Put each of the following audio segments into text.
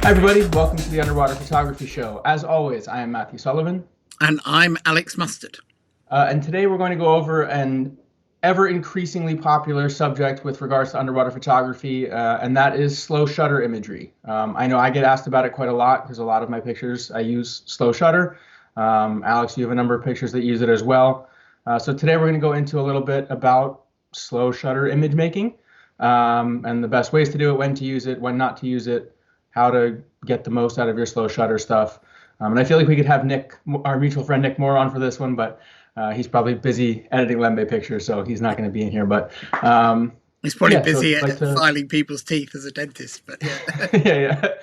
Hi, everybody. Welcome to the Underwater Photography Show. As always, I am Matthew Sullivan. And I'm Alex Mustard. And today we're going to go over an ever increasingly popular subject with regards to underwater photography, and that is slow shutter imagery. I know I get asked about it quite a lot because a lot of my pictures I use slow shutter. Alex, you have a number of pictures that use it as well. So today we're going to go into a little bit about slow shutter image making and the best ways to do it, when to use it, when not to use it, how to get the most out of your slow shutter stuff. And I feel like we could have Nick, our mutual friend Nick Moore, on for this one, but he's probably busy editing Lembe pictures, so he's not going to be in here. But he's probably busy filing people's teeth as a dentist. But yeah.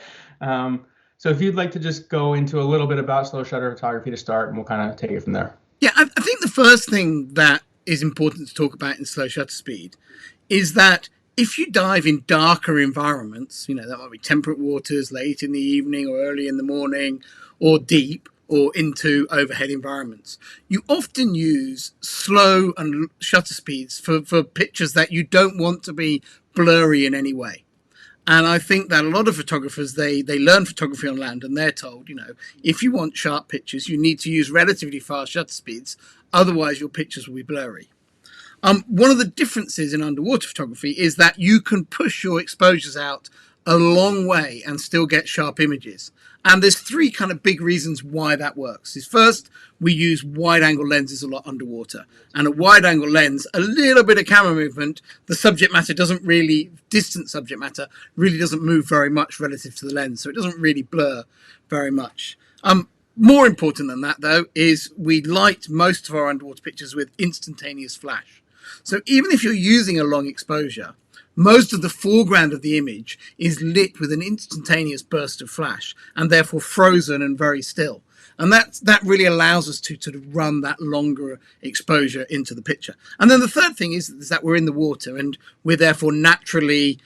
So if you'd like to just go into a little bit about slow shutter photography to start, and we'll kind of take it from there. Yeah, I think the first thing that is important to talk about in slow shutter speed is that if you dive in darker environments, you know, that might be temperate waters late in the evening or early in the morning, or deep, or into overhead environments, you often use slow and shutter speeds for pictures that you don't want to be blurry in any way. And I think that a lot of photographers, they learn photography on land and they're told, you know, if you want sharp pictures, you need to use relatively fast shutter speeds, otherwise your pictures will be blurry. One of the differences in underwater photography is that you can push your exposures out a long way and still get sharp images. And there's three kind of big reasons why that works. First, we use wide angle lenses a lot underwater. And a wide angle lens, a little bit of camera movement, the subject matter doesn't really, distant subject matter, really doesn't move very much relative to the lens. So it doesn't really blur very much. More important than that, though, is we light most of our underwater pictures with instantaneous flash. So even if you're using a long exposure, most of the foreground of the image is lit with an instantaneous burst of flash and therefore frozen and very still. And that really allows us to sort of run that longer exposure into the picture. And then the third thing is that we're in the water and we're therefore naturally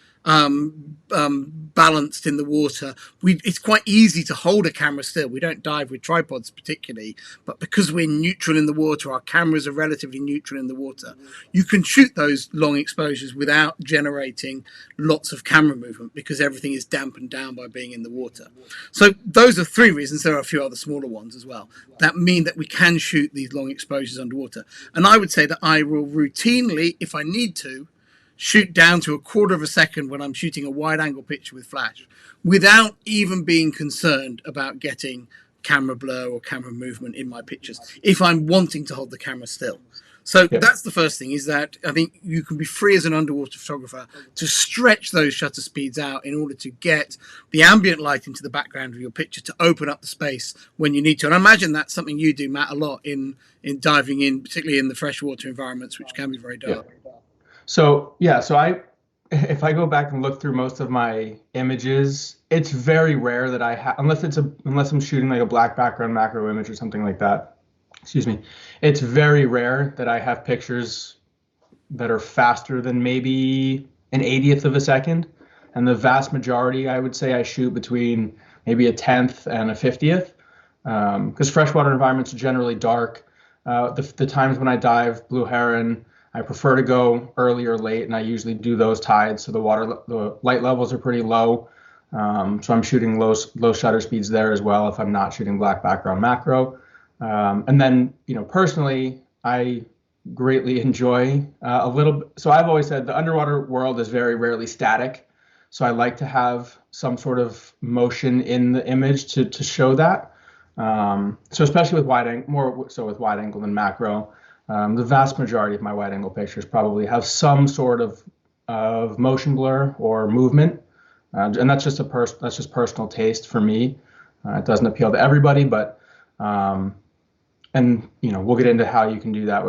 balanced in the water. It's quite easy to hold a camera still. We don't dive with tripods particularly, but because we're neutral in the water, our cameras are relatively neutral in the water. You can shoot those long exposures without generating lots of camera movement because everything is dampened down by being in the water. So those are three reasons. There are a few other smaller ones as well that mean that we can shoot these long exposures underwater. And I would say that I will routinely, if I need to, shoot down to a quarter of a second when I'm shooting a wide angle picture with flash without even being concerned about getting camera blur or camera movement in my pictures if I'm wanting to hold the camera still. So that's the first thing, is that I think you can be free as an underwater photographer to stretch those shutter speeds out in order to get the ambient light into the background of your picture to open up the space when you need to. And I imagine that's something you do, Matt, a lot in diving in, particularly in the freshwater environments, which can be very dark. So if I go back and look through most of my images, it's very rare that I have, unless I'm shooting like a black background macro image or something like that. Excuse me. It's very rare that I have pictures that are faster than maybe an 80th of a second. And the vast majority, I would say, I shoot between maybe a 10th and a 50th, because freshwater environments are generally dark. The times when I dive blue heron, I prefer to go early or late, and I usually do those tides, so the light levels are pretty low. So I'm shooting low shutter speeds there as well if I'm not shooting black background macro. And then, you know, personally, I greatly enjoy a little. So I've always said the underwater world is very rarely static. So I like to have some sort of motion in the image to show that. So especially with wide angle, more so with wide angle than macro. The vast majority of my wide angle pictures probably have some sort of motion blur or movement, and that's just personal taste for me. It doesn't appeal to everybody, but and you know, we'll get into how you can do that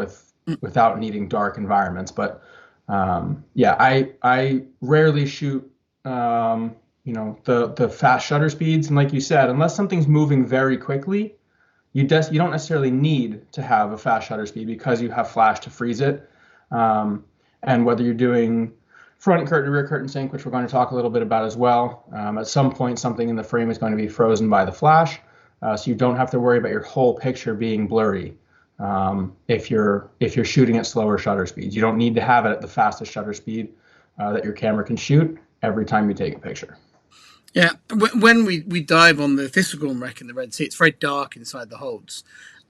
without needing dark environments. But I rarely shoot you know, the fast shutter speeds, and like you said, unless something's moving very quickly, you don't necessarily need to have a fast shutter speed because you have flash to freeze it. And whether you're doing front curtain, rear curtain sync, which we're going to talk a little bit about as well, at some point something in the frame is going to be frozen by the flash, so you don't have to worry about your whole picture being blurry. If you're shooting at slower shutter speeds, you don't need to have it at the fastest shutter speed that your camera can shoot every time you take a picture. Yeah, when we dive on the Thistlegorm wreck in the Red Sea, it's very dark inside the holds.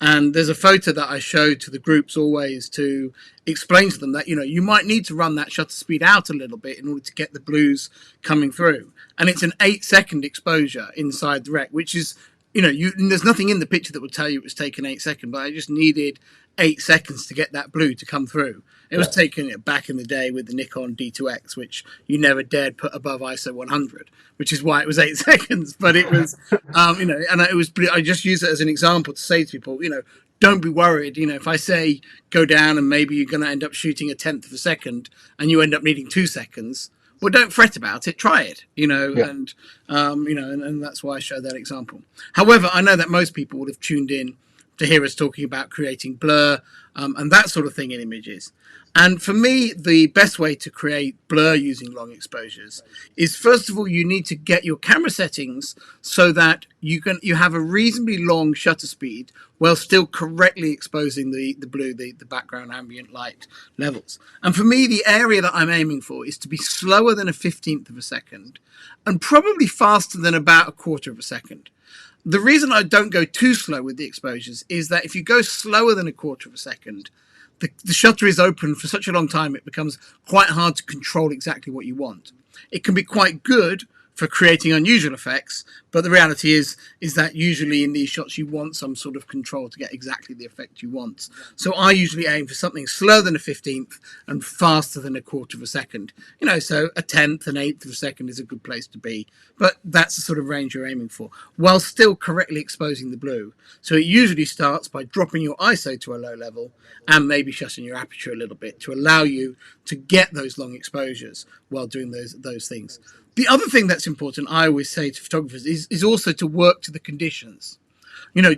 And there's a photo that I show to the groups always to explain to them that, you might need to run that shutter speed out a little bit in order to get the blues coming through. And it's an 8 second exposure inside the wreck, which is, there's nothing in the picture that would tell you it was taken 8 seconds, but I just needed 8 seconds to get that blue to come through. It was taken back in the day with the Nikon D2X, which you never dared put above ISO 100, which is why it was 8 seconds. But it was, and it was. I just use it as an example to say to people, don't be worried. If I say go down and maybe you're going to end up shooting a tenth of a second and you end up needing 2 seconds, well, don't fret about it. Try it, Yeah. and that's why I show that example. However, I know that most people would have tuned in to hear us talking about creating blur and that sort of thing in images. And for me, the best way to create blur using long exposures is, first of all, you need to get your camera settings so that you have a reasonably long shutter speed while still correctly exposing the blue, the background ambient light levels. And for me, the area that I'm aiming for is to be slower than a 15th of a second and probably faster than about a quarter of a second. The reason I don't go too slow with the exposures is that if you go slower than a quarter of a second, the shutter is open for such a long time, it becomes quite hard to control exactly what you want. It can be quite good for creating unusual effects, but the reality is that usually in these shots you want some sort of control to get exactly the effect you want. So I usually aim for something slower than a 15th and faster than a quarter of a second. So a tenth, an eighth of a second is a good place to be, but that's the sort of range you're aiming for, while still correctly exposing the blue. So it usually starts by dropping your ISO to a low level and maybe shutting your aperture a little bit to allow you to get those long exposures while doing those things. The other thing that's important, I always say to photographers, is also to work to the conditions.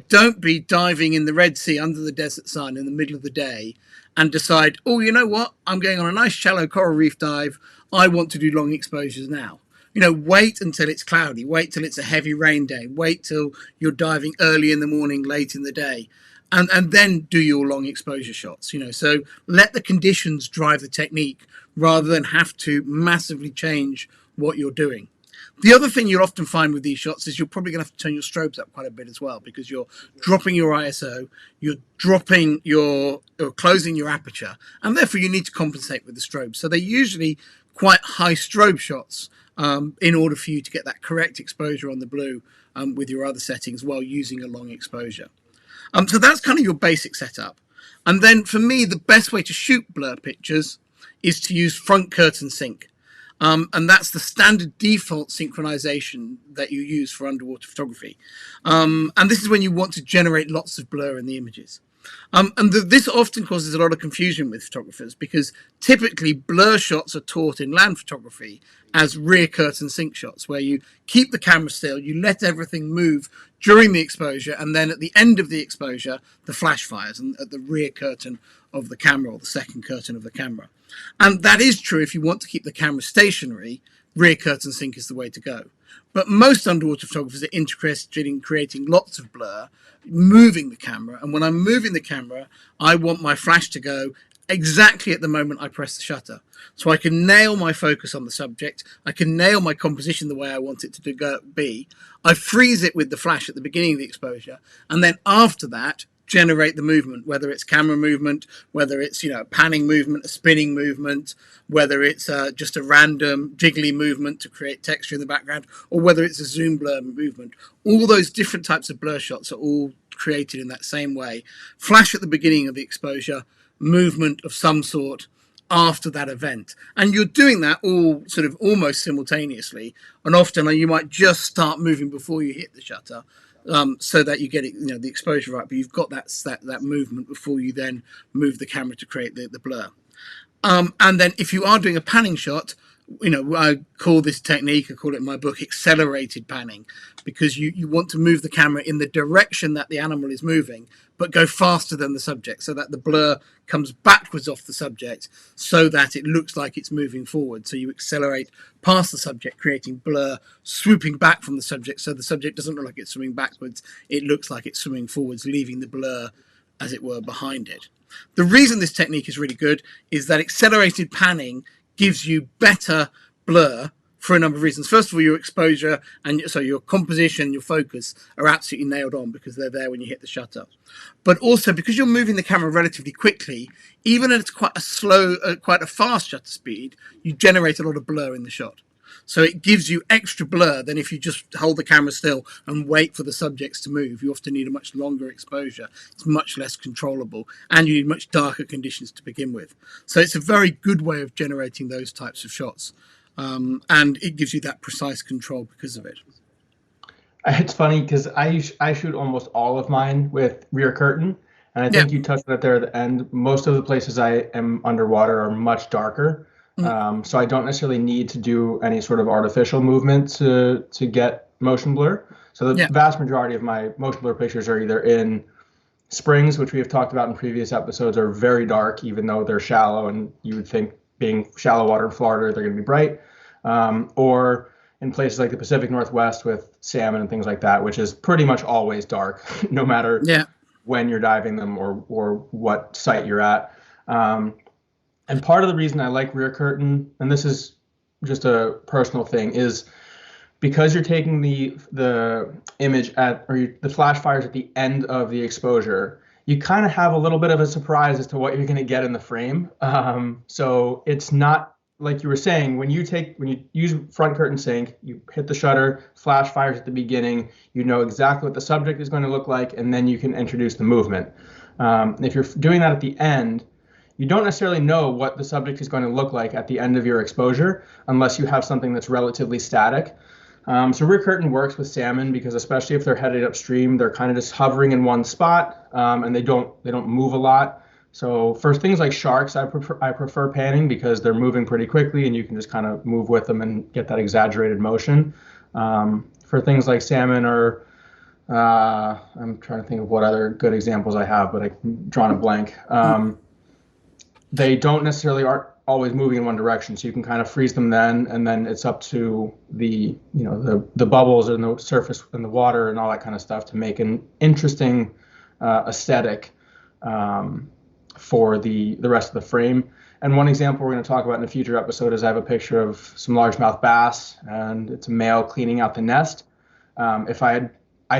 Don't be diving in the Red Sea under the desert sun in the middle of the day and decide, oh, you know what? I'm going on a nice shallow coral reef dive. I want to do long exposures now. Wait until it's cloudy. Wait till it's a heavy rain day. Wait till you're diving early in the morning, late in the day. And then do your long exposure shots. So let the conditions drive the technique rather than have to massively change what you're doing. The other thing you'll often find with these shots is you're probably going to have to turn your strobes up quite a bit as well, because you're dropping your ISO, you're closing your aperture, and therefore you need to compensate with the strobes. So they're usually quite high strobe shots in order for you to get that correct exposure on the blue with your other settings while using a long exposure. So that's kind of your basic setup. And then for me, the best way to shoot blur pictures is to use front curtain sync. And that's the standard default synchronization that you use for underwater photography. And this is when you want to generate lots of blur in the images. This often causes a lot of confusion with photographers, because typically blur shots are taught in land photography as rear curtain sync shots, where you keep the camera still, you let everything move during the exposure, and then at the end of the exposure, the flash fires and at the rear curtain of the camera, or the second curtain of the camera. And that is true if you want to keep the camera stationary. Rear curtain sync is the way to go. But most underwater photographers are interested in creating lots of blur, moving the camera. And when I'm moving the camera, I want my flash to go exactly at the moment I press the shutter. So I can nail my focus on the subject. I can nail my composition the way I want it to be. I freeze it with the flash at the beginning of the exposure. And then after that, generate the movement, whether it's camera movement, whether it's a panning movement, a spinning movement, whether it's just a random jiggly movement to create texture in the background, or whether it's a zoom blur movement. All those different types of blur shots are all created in that same way. Flash at the beginning of the exposure, movement of some sort after that event, and you're doing that all sort of almost simultaneously, and often you might just start moving before you hit the shutter, so that you get it, the exposure right, but you've got that movement before you then move the camera to create the blur. And then if you are doing a panning shot, I call this technique, I call it in my book, accelerated panning, because you want to move the camera in the direction that the animal is moving, but go faster than the subject, so that the blur comes backwards off the subject, so that it looks like it's moving forward. So you accelerate past the subject, creating blur, swooping back from the subject, so the subject doesn't look like it's swimming backwards, it looks like it's swimming forwards, leaving the blur, as it were, behind it. The reason this technique is really good is that accelerated panning gives you better blur for a number of reasons. First of all, your exposure and so your composition, your focus are absolutely nailed on because they're there when you hit the shutter. But also because you're moving the camera relatively quickly, even at it's quite a slow, quite a fast shutter speed, you generate a lot of blur in the shot. So it gives you extra blur than if you just hold the camera still and wait for the subjects to move. You often need a much longer exposure. It's much less controllable, and you need much darker conditions to begin with. So it's a very good way of generating those types of shots. And it gives you that precise control because of it. It's funny because I shoot almost all of mine with rear curtain, and I think you touched on it there at the end. Most of the places I am underwater are much darker. So I don't necessarily need to do any sort of artificial movement to get motion blur. So the vast majority of my motion blur pictures are either in springs, which we have talked about in previous episodes, are very dark, even though they're shallow, and you would think being shallow water in Florida, they're going to be bright, or in places like the Pacific Northwest with salmon and things like that, which is pretty much always dark, no matter when you're diving them or what site you're at. And part of the reason I like rear curtain, and this is just a personal thing, is because you're taking the image the flash fires at the end of the exposure, you kind of have a little bit of a surprise as to what you're going to get in the frame. So it's not like you were saying, when you use front curtain sync, you hit the shutter, flash fires at the beginning, you know exactly what the subject is going to look like, and then you can introduce the movement. If you're doing that at the end, you don't necessarily know what the subject is going to look like at the end of your exposure unless you have something that's relatively static. So rear curtain works with salmon because especially if they're headed upstream, they're kind of just hovering in one spot, and they don't move a lot. So for things like sharks, I prefer panning because they're moving pretty quickly and you can just kind of move with them and get that exaggerated motion. For things like salmon or I'm trying to think of what other good examples I have, but I've drawn a blank. They don't necessarily aren't always moving in one direction, so you can kind of freeze them then, and then it's up to the bubbles and the surface and the water and all that kind of stuff to make an interesting aesthetic for the rest of the frame. And one example we're going to talk about in a future episode is I have a picture of some largemouth bass, and it's a male cleaning out the nest. I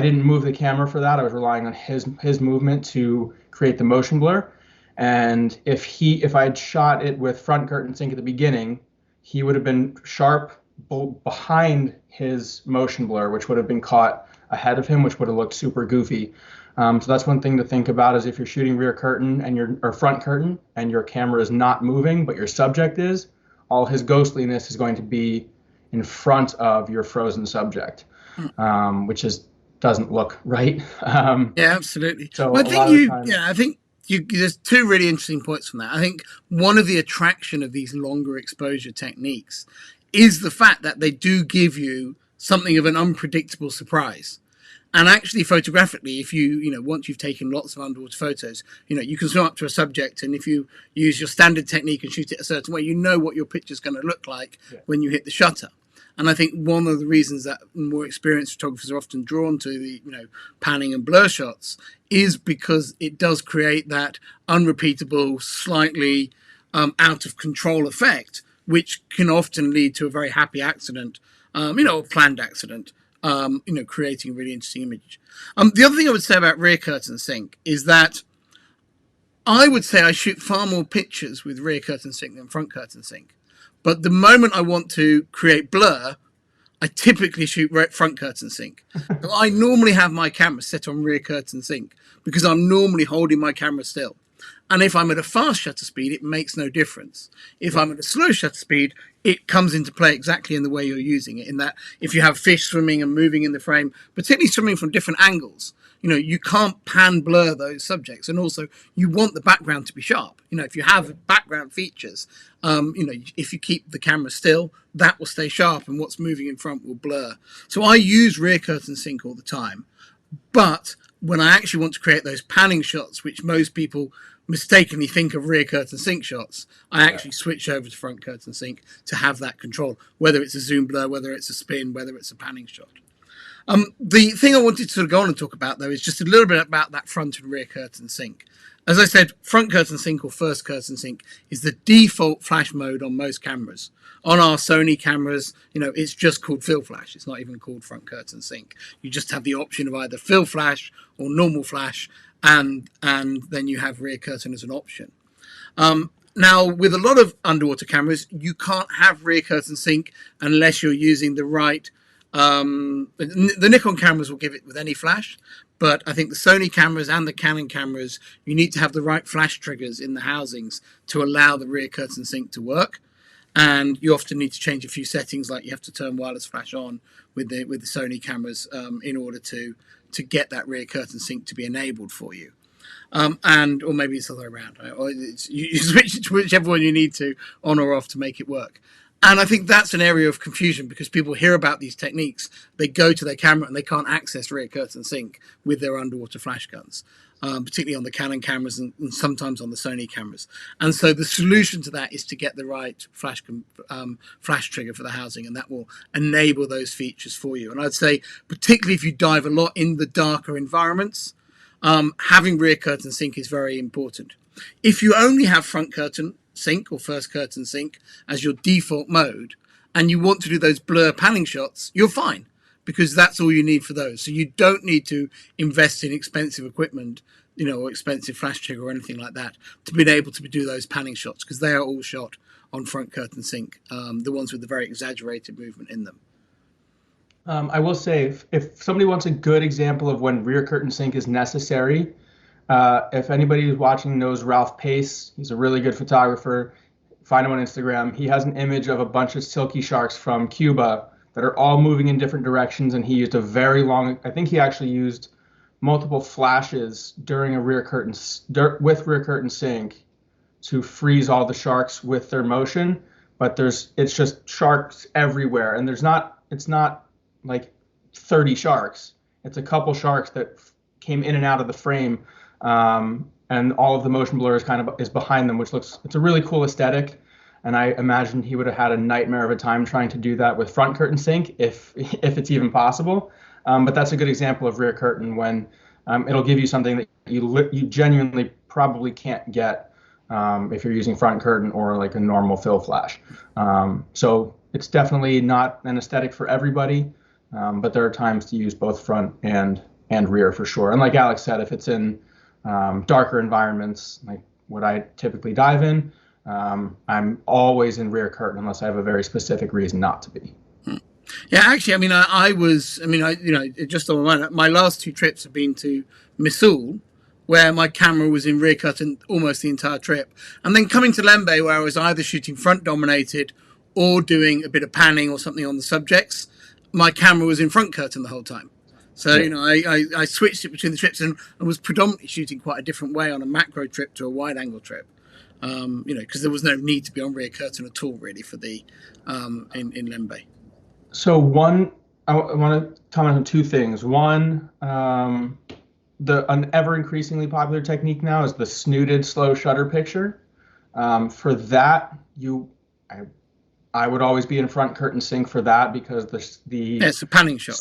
didn't move the camera for that. I was relying on his movement to create the motion blur. And if I had shot it with front curtain sync at the beginning, he would have been sharp behind his motion blur, which would have been caught ahead of him, which would have looked super goofy. So that's one thing to think about is if you're shooting rear curtain or front curtain and your camera is not moving, but your subject is, all his ghostliness is going to be in front of your frozen subject, which doesn't look right. Yeah, absolutely. So well, I think there's two really interesting points from that. I think one of the attraction of these longer exposure techniques is the fact that they do give you something of an unpredictable surprise. And actually, photographically, if once you've taken lots of underwater photos, you can swim up to a subject, and if you use your standard technique and shoot it a certain way, you know what your picture's going to look like when you hit the shutter. And I think one of the reasons that more experienced photographers are often drawn to the, panning and blur shots is because it does create that unrepeatable, slightly out of control effect, which can often lead to a very happy accident, a planned accident, creating a really interesting image. The other thing I would say about rear curtain sync is that I would say I shoot far more pictures with rear curtain sync than front curtain sync. But the moment I want to create blur, I typically shoot front curtain sync. So I normally have my camera set on rear curtain sync because I'm normally holding my camera still. And if I'm at a fast shutter speed, it makes no difference. If I'm at a slow shutter speed, it comes into play exactly in the way you're using it, in that if you have fish swimming and moving in the frame, particularly swimming from different angles, you can't pan blur those subjects. And also you want the background to be sharp. If you have background features, if you keep the camera still, that will stay sharp and what's moving in front will blur. So I use rear curtain sync all the time. But when I actually want to create those panning shots, which most people mistakenly think of rear curtain sync shots, I actually switch over to front curtain sync to have that control, whether it's a zoom blur, whether it's a spin, whether it's a panning shot. The thing I wanted to sort of go on and talk about, though, is just a little bit about that front and rear curtain sync. As I said, front curtain sync or first curtain sync is the default flash mode on most cameras. On our Sony cameras, it's just called fill flash. It's not even called front curtain sync. You just have the option of either fill flash or normal flash, and then you have rear curtain as an option. Now, with a lot of underwater cameras, you can't have rear curtain sync unless you're using the right. The Nikon cameras will give it with any flash, but I think the Sony cameras and the Canon cameras, you need to have the right flash triggers in the housings to allow the rear curtain sync to work. And you often need to change a few settings, like you have to turn wireless flash on with the Sony cameras in order to get that rear curtain sync to be enabled for you. Or maybe it's the other way around, right? Or you switch it to whichever one you need to, on or off, to make it work. And I think that's an area of confusion because people hear about these techniques, they go to their camera and they can't access rear curtain sync with their underwater flash guns, particularly on the Canon cameras and sometimes on the Sony cameras. And so the solution to that is to get the right flash trigger for the housing, and that will enable those features for you. And I'd say, particularly if you dive a lot in the darker environments, having rear curtain sync is very important. If you only have front curtain sync or first curtain sync as your default mode, and you want to do those blur panning shots, you're fine, because that's all you need for those. So you don't need to invest in expensive equipment, or expensive flash trigger or anything like that to be able to do those panning shots, because they are all shot on front curtain sync, the ones with the very exaggerated movement in them. I will say, if somebody wants a good example of when rear curtain sync is necessary, if anybody who's watching knows Ralph Pace, he's a really good photographer. Find him on Instagram. He has an image of a bunch of silky sharks from Cuba that are all moving in different directions, and he used a very long, I think he actually used multiple flashes during a with rear curtain sync to freeze all the sharks with their motion. But it's just sharks everywhere, and it's not like 30 sharks. It's a couple sharks that came in and out of the frame. And all of the motion blur is behind them, it's a really cool aesthetic. And I imagine he would have had a nightmare of a time trying to do that with front curtain sync, if it's even possible. But that's a good example of rear curtain when it'll give you something that you genuinely probably can't get if you're using front curtain or like a normal fill flash. So it's definitely not an aesthetic for everybody, but there are times to use both front and rear for sure. And like Alex said, if it's in darker environments, like what I typically dive in, I'm always in rear curtain unless I have a very specific reason not to be. Yeah, actually, just on my last 2 trips have been to Missoul, where my camera was in rear curtain almost the entire trip. And then coming to Lembe, where I was either shooting front dominated or doing a bit of panning or something on the subjects, my camera was in front curtain the whole time. So, I switched it between the trips and was predominantly shooting quite a different way on a macro trip to a wide angle trip. Because there was no need to be on rear curtain at all, really, for the in Lembe. So I want to comment on 2 things. One, an ever increasingly popular technique now is the snooted slow shutter picture. For that, I would always be in front curtain sync for that, because it's a panning shot.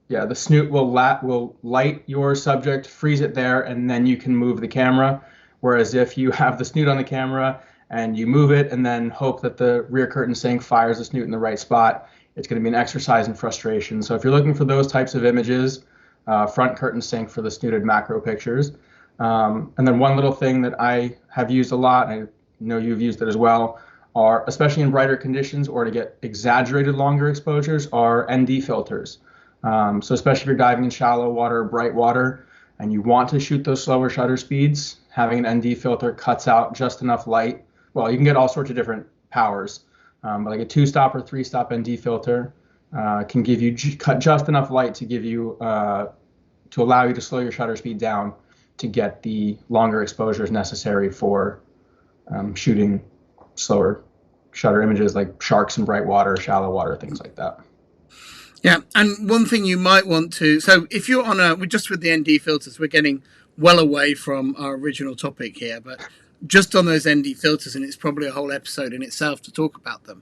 The snoot will light your subject, freeze it there, and then you can move the camera. Whereas if you have the snoot on the camera and you move it and then hope that the rear curtain sync fires the snoot in the right spot, it's going to be an exercise in frustration. So if you're looking for those types of images, front curtain sync for the snooted macro pictures. And then one little thing that I have used a lot, and I know you've used it as well, are, especially in brighter conditions or to get exaggerated longer exposures, are ND filters. So especially if you're diving in shallow water, bright water, and you want to shoot those slower shutter speeds, having an ND filter cuts out just enough light. Well, you can get all sorts of different powers, but like a 2-stop or 3-stop ND filter can give you cut just enough light to give you to allow you to slow your shutter speed down to get the longer exposures necessary for shooting slower shutter images like sharks in bright water, shallow water, things like that. Yeah, and one thing you might want to, so if you're on just with the ND filters, we're getting well away from our original topic here, but just on those ND filters, and it's probably a whole episode in itself to talk about them,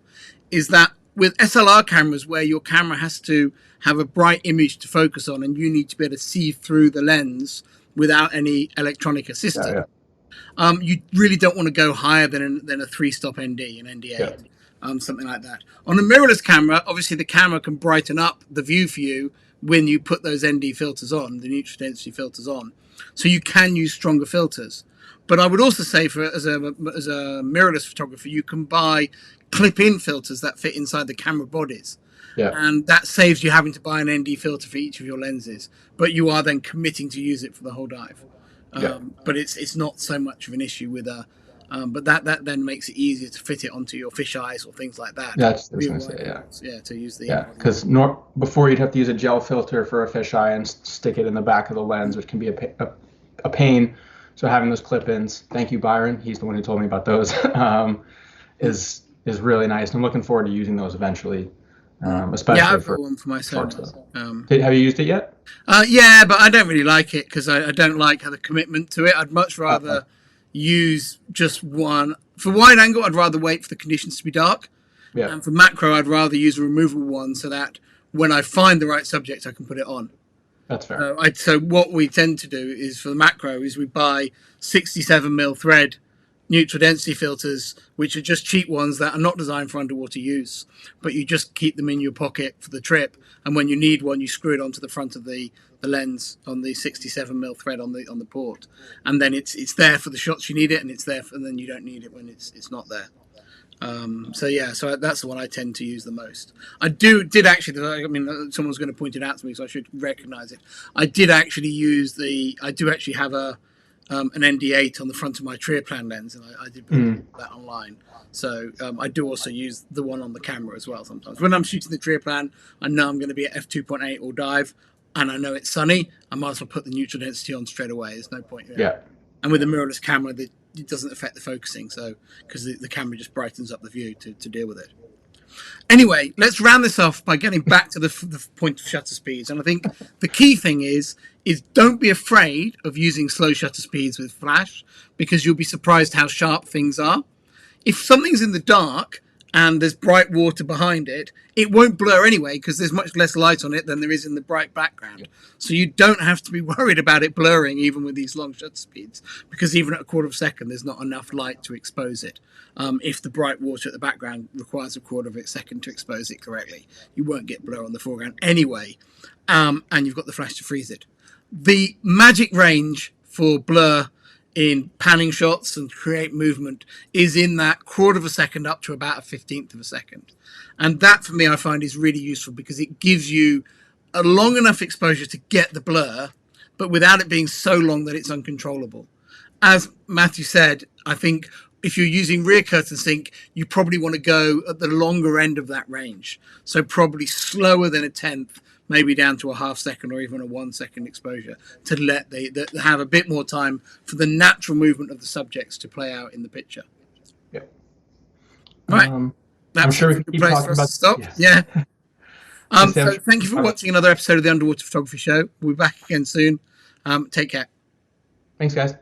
is that with SLR cameras, where your camera has to have a bright image to focus on and you need to be able to see through the lens without any electronic assistance, You really don't want to go higher than a 3-stop ND, an Yeah. ND8, something like that. On a mirrorless camera, obviously the camera can brighten up the view for you when you put those ND filters on, the neutral density filters on. So you can use stronger filters. But I would also say, as a mirrorless photographer, you can buy clip-in filters that fit inside the camera bodies. Yeah. And that saves you having to buy an ND filter for each of your lenses. But you are then committing to use it for the whole dive. Yeah. But it's not so much of an issue with but that then makes it easier to fit it onto your fisheyes or things like that. That's what I was gonna say. Yeah. Yeah, to use the because before you'd have to use a gel filter for a fisheye and stick it in the back of the lens, which can be a pain. So having those clip-ins, thank you, Byron. He's the one who told me about those. Is really nice. And I'm looking forward to using those eventually, especially I've for got one for myself. short stuff. Have you used it yet? Yeah, but I don't really like it because I don't like the commitment to it. I'd much rather use just one. For wide angle, I'd rather wait for the conditions to be dark. Yeah. And for macro, I'd rather use a removable one so that when I find the right subject, I can put it on. That's fair. So what we tend to do is for the macro is we buy 67mm thread neutral density filters, which are just cheap ones that are not designed for underwater use, but you just keep them in your pocket for the trip. And when you need one, you screw it onto the front of the lens on the 67mm thread on the port, and then it's there for the shots you need it, and it's there, and then you don't need it when it's not there. So that's the one I tend to use the most. I did actually. I mean, someone's going to point it out to me, so I should recognise it. I do actually have an ND8 on the front of my Trirplan lens, and I did put that online. So I do also use the one on the camera as well sometimes. When I'm shooting the Trirplan, I know I'm going to be at f2.8 or dive, and I know it's sunny. I might as well put the neutral density on straight away. There's no point. Yeah. And with a mirrorless camera, it doesn't affect the focusing, so because the camera just brightens up the view to deal with it. Anyway, let's round this off by getting back to the point of shutter speeds. And I think the key thing is don't be afraid of using slow shutter speeds with flash, because you'll be surprised how sharp things are. If something's in the dark and there's bright water behind it, it won't blur anyway because there's much less light on it than there is in the bright background. So you don't have to be worried about it blurring even with these long shutter speeds, because even at a quarter of a second, there's not enough light to expose it. If the bright water at the background requires a quarter of a second to expose it correctly, you won't get blur on the foreground anyway, and you've got the flash to freeze it. The magic range for blur in panning shots and create movement is in that quarter of a second up to about a 15th of a second. And that for me, I find is really useful because it gives you a long enough exposure to get the blur, but without it being so long that it's uncontrollable. As Matthew said, I think if you're using rear curtain sync, you probably want to go at the longer end of that range. So probably slower than a 10th, maybe down to a half second or even a 1 second exposure, to let they have a bit more time for the natural movement of the subjects to play out in the picture. Yeah. Right. I'm sure we can keep talking about stop. Yes. Yeah. So thank you for watching another episode of the Underwater Photography Show. We'll be back again soon. Take care. Thanks, guys.